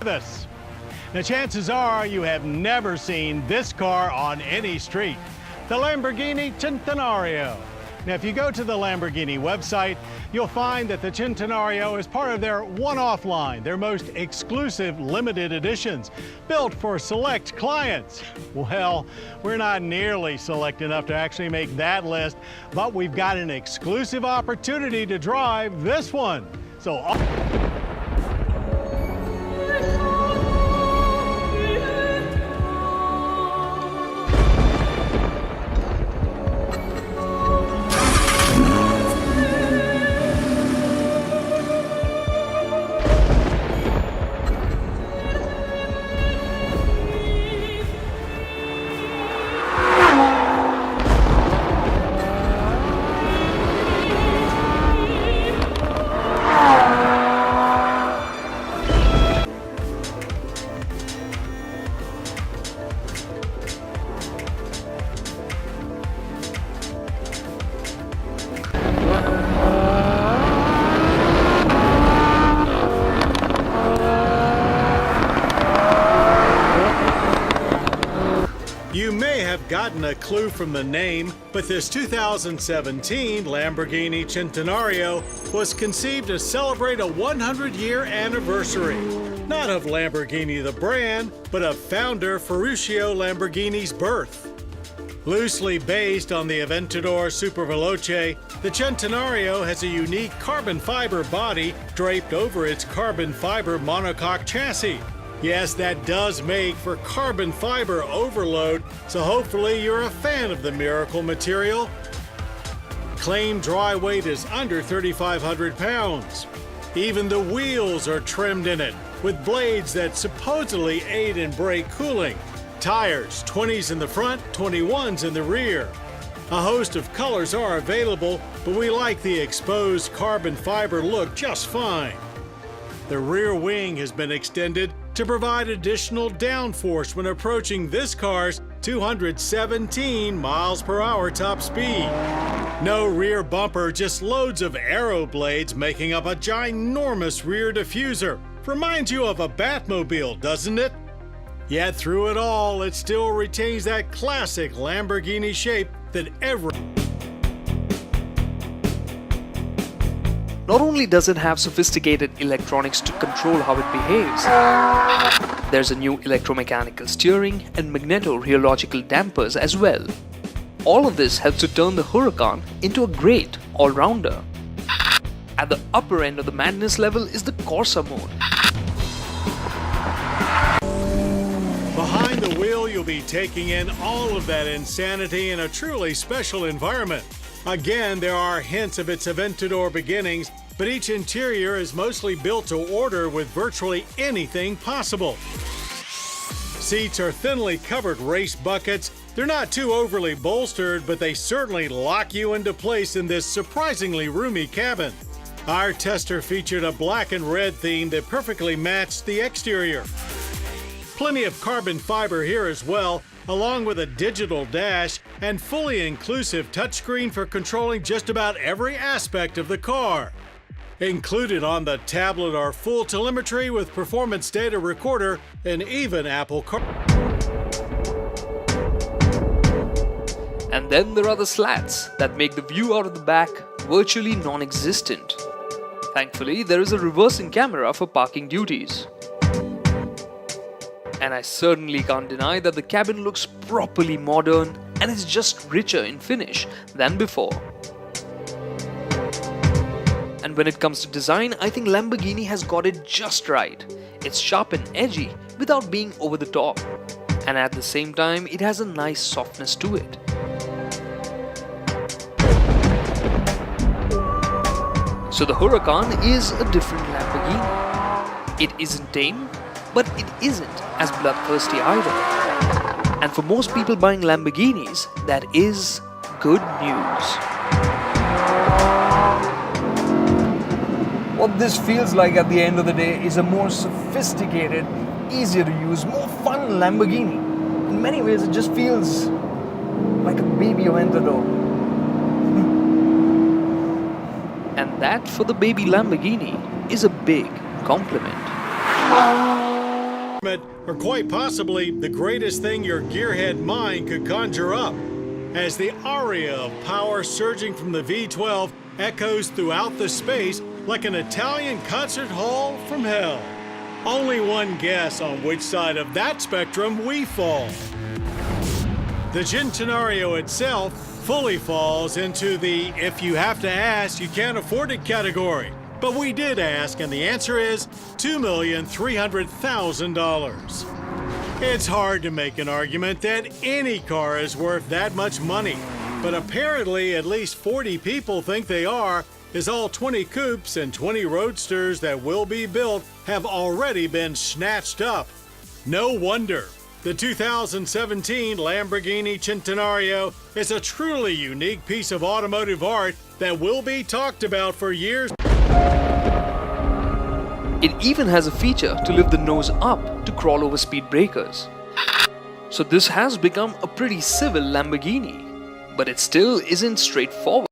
This. Now, chances are you have never seen this car on any street, the Lamborghini Centenario. Now, if you go to the Lamborghini website, you'll find that the Centenario is part of their one-off line, their most exclusive limited editions, built for select clients. Well, we're not nearly select enough to actually make that list, but we've got an exclusive opportunity to drive this one. So. You may have gotten a clue from the name, but this 2017 Lamborghini Centenario was conceived to celebrate a 100-year anniversary, not of Lamborghini the brand, but of founder Ferruccio Lamborghini's birth. Loosely based on the Aventador Superveloce, the Centenario has a unique carbon fiber body draped over its carbon fiber monocoque chassis. Yes, that does make for carbon fiber overload, so hopefully you're a fan of the miracle material. Claimed dry weight is under 3,500 pounds. Even the wheels are trimmed in it, with blades that supposedly aid in brake cooling. Tires, 20s in the front, 21s in the rear. A host of colors are available, but we like the exposed carbon fiber look just fine. The rear wing has been extended to provide additional downforce when approaching this car's 217 miles per hour top speed. No rear bumper, just loads of aero blades making up a ginormous rear diffuser. Reminds you of a Batmobile, doesn't it? Yet through it all, it still retains that classic Lamborghini shape that Not only does it have sophisticated electronics to control how it behaves, there's a new electromechanical steering and magneto-rheological dampers as well. All of this helps to turn the Huracan into a great all-rounder. At the upper end of the madness level is the Corsa mode. Behind the wheel, you'll be taking in all of that insanity in a truly special environment. Again, there are hints of its Aventador beginnings, but each interior is mostly built to order with virtually anything possible. Seats are thinly covered race buckets. They're not too overly bolstered, but they certainly lock you into place in this surprisingly roomy cabin. Our tester featured a black and red theme that perfectly matched the exterior. Plenty of carbon fiber here as well, along with a digital dash and fully inclusive touchscreen for controlling just about every aspect of the car. Included on the tablet are full telemetry with performance data recorder and even Apple Car. And then there are the slats that make the view out of the back virtually non-existent. Thankfully, there is a reversing camera for parking duties. And I certainly can't deny that the cabin looks properly modern and is just richer in finish than before. And when it comes to design, I think Lamborghini has got it just right. It's sharp and edgy without being over the top. And at the same time, it has a nice softness to it. So the Huracan is a different Lamborghini. It isn't tame, but it isn't as bloodthirsty either. And for most people buying Lamborghinis, that is good news. What this feels like at the end of the day is a more sophisticated, easier to use, more fun Lamborghini. In many ways, it just feels like a baby Aventador. And that, for the baby Lamborghini, is a big compliment. or quite possibly the greatest thing your gearhead mind could conjure up, as the aria of power surging from the V12 echoes throughout the space like an Italian concert hall from hell. Only one guess on which side of that spectrum we fall. The Centenario itself fully falls into the if you have to ask, you can't afford it category. But we did ask, and the answer is $2,300,000. It's hard to make an argument that any car is worth that much money, but apparently at least 40 people think they are, as all 20 coupes and 20 roadsters that will be built have already been snatched up. No wonder. The 2017 Lamborghini Centenario is a truly unique piece of automotive art that will be talked about for years. It even has a feature to lift the nose up to crawl over speed breakers. So this has become a pretty civil Lamborghini, but it still isn't straightforward.